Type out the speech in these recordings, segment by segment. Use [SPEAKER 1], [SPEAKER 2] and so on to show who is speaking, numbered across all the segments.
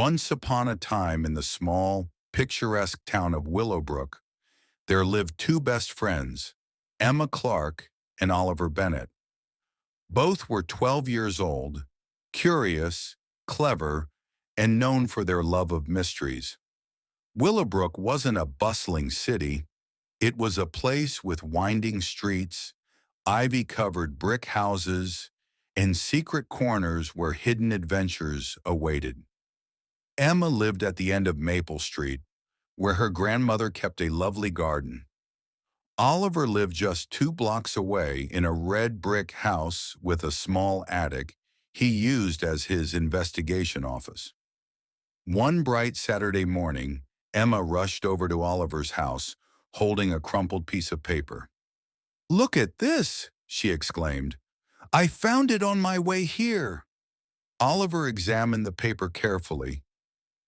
[SPEAKER 1] Once upon a time in the small, picturesque town of Willowbrook, there lived two best friends, Emma Clark and Oliver Bennett. Both were 12 years old, curious, clever, and known for their love of mysteries. Willowbrook wasn't a bustling city. It was a place with winding streets, ivy-covered brick houses, and secret corners where hidden adventures awaited. Emma lived at the end of Maple Street, where her grandmother kept a lovely garden. Oliver lived just 2 blocks away in a red brick house with a small attic he used as his investigation office. One bright Saturday morning, Emma rushed over to Oliver's house, holding a crumpled piece of paper. "Look at this!" she exclaimed. "I found it on my way here." Oliver examined the paper carefully.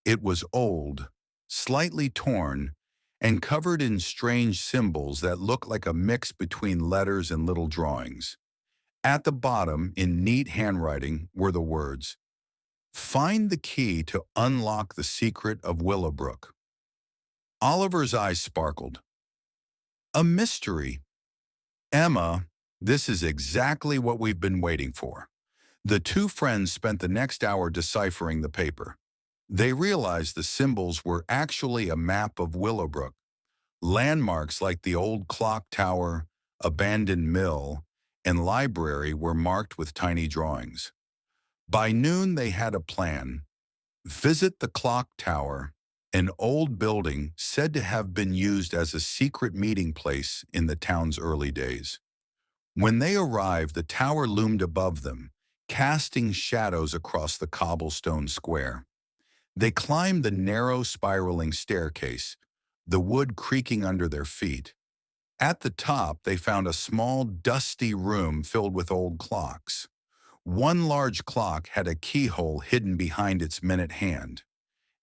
[SPEAKER 1] It was old, slightly torn, and covered in strange symbols that looked like a mix between letters and little drawings. At the bottom, in neat handwriting, were the words, "Find the key to unlock the secret of Willowbrook." Oliver's eyes sparkled. "A mystery. Emma, this is exactly what we've been waiting for." The two friends spent the next hour deciphering the paper. They realized the symbols were actually a map of Willowbrook. Landmarks like the old clock tower, abandoned mill, and library were marked with tiny drawings. By noon, they had a plan. Visit the clock tower, an old building said to have been used as a secret meeting place in the town's early days. When they arrived, the tower loomed above them, casting shadows across the cobblestone square. They climbed the narrow, spiraling staircase, the wood creaking under their feet. At the top, they found a small, dusty room filled with old clocks. One large clock had a keyhole hidden behind its minute hand.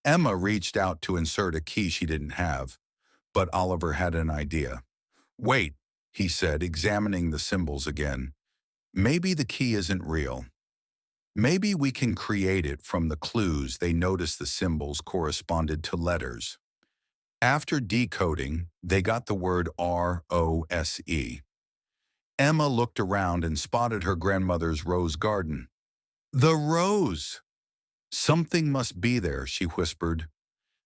[SPEAKER 1] Emma reached out to insert a key she didn't have, but Oliver had an idea. "Wait," he said, examining the symbols again. "Maybe the key isn't real. Maybe we can create it from the clues they noticed the symbols corresponded to letters." After decoding, they got the word ROSE. Emma looked around and spotted her grandmother's rose garden. "The rose! Something must be there," she whispered.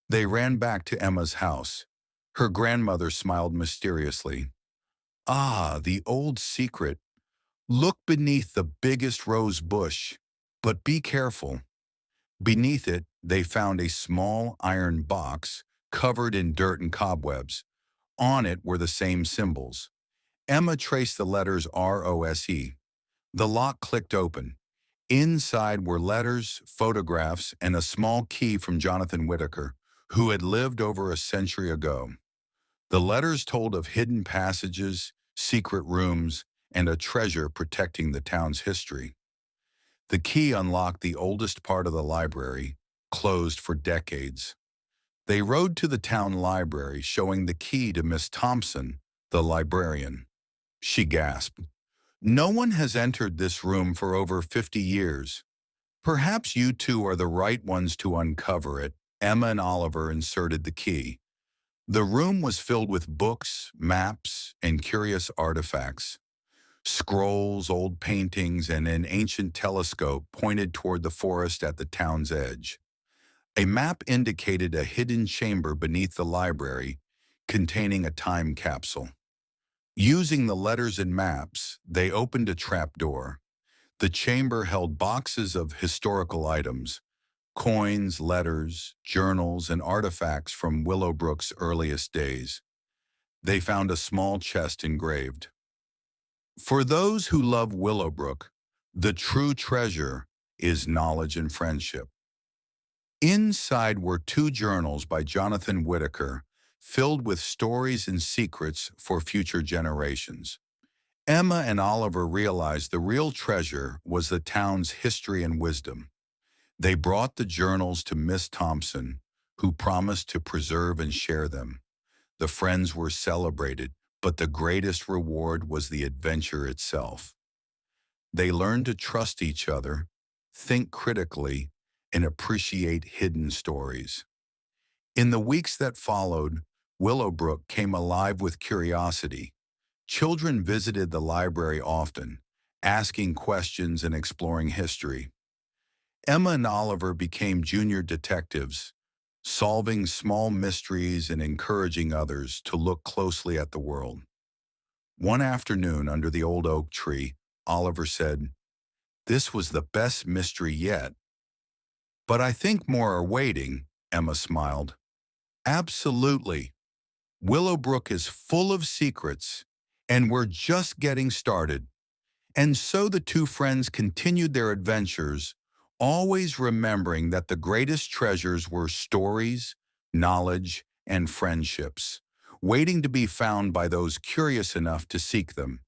[SPEAKER 1] They ran back to Emma's house. Her grandmother smiled mysteriously. "Ah, the old secret. Look beneath the biggest rose bush. But be careful." Beneath it, they found a small iron box covered in dirt and cobwebs. On it were the same symbols. Emma traced the letters ROSE. The lock clicked open. Inside were letters, photographs, and a small key from Jonathan Whitaker, who had lived over a century ago. The letters told of hidden passages, secret rooms, and a treasure protecting the town's history. The key unlocked the oldest part of the library, closed for decades. They rode to the town library, showing the key to Miss Thompson, the librarian. She gasped. "No one has entered this room for over 50 years. Perhaps you two are the right ones to uncover it." Emma and Oliver inserted the key. The room was filled with books, maps, and curious artifacts. Scrolls, old paintings, and an ancient telescope pointed toward the forest at the town's edge. A map indicated a hidden chamber beneath the library containing a time capsule. Using the letters and maps, they opened a trapdoor. The chamber held boxes of historical items, coins, letters, journals, and artifacts from Willowbrook's earliest days. They found a small chest engraved, "For those who love Willowbrook, the true treasure is knowledge and friendship." Inside were 2 journals by Jonathan Whitaker, filled with stories and secrets for future generations. Emma and Oliver realized the real treasure was the town's history and wisdom. They brought the journals to Miss Thompson, who promised to preserve and share them. The friends were celebrated, but the greatest reward was the adventure itself. They learned to trust each other, think critically, and appreciate hidden stories. In the weeks that followed, Willowbrook came alive with curiosity. Children visited the library often, asking questions and exploring history. Emma and Oliver became junior detectives, solving small mysteries and encouraging others to look closely at the world. One afternoon under the old oak tree, Oliver said, "This was the best mystery yet." "But I think more are waiting," Emma smiled. "Absolutely. Willowbrook is full of secrets, and we're just getting started." And so the two friends continued their adventures, always remembering that the greatest treasures were stories, knowledge, and friendships, waiting to be found by those curious enough to seek them.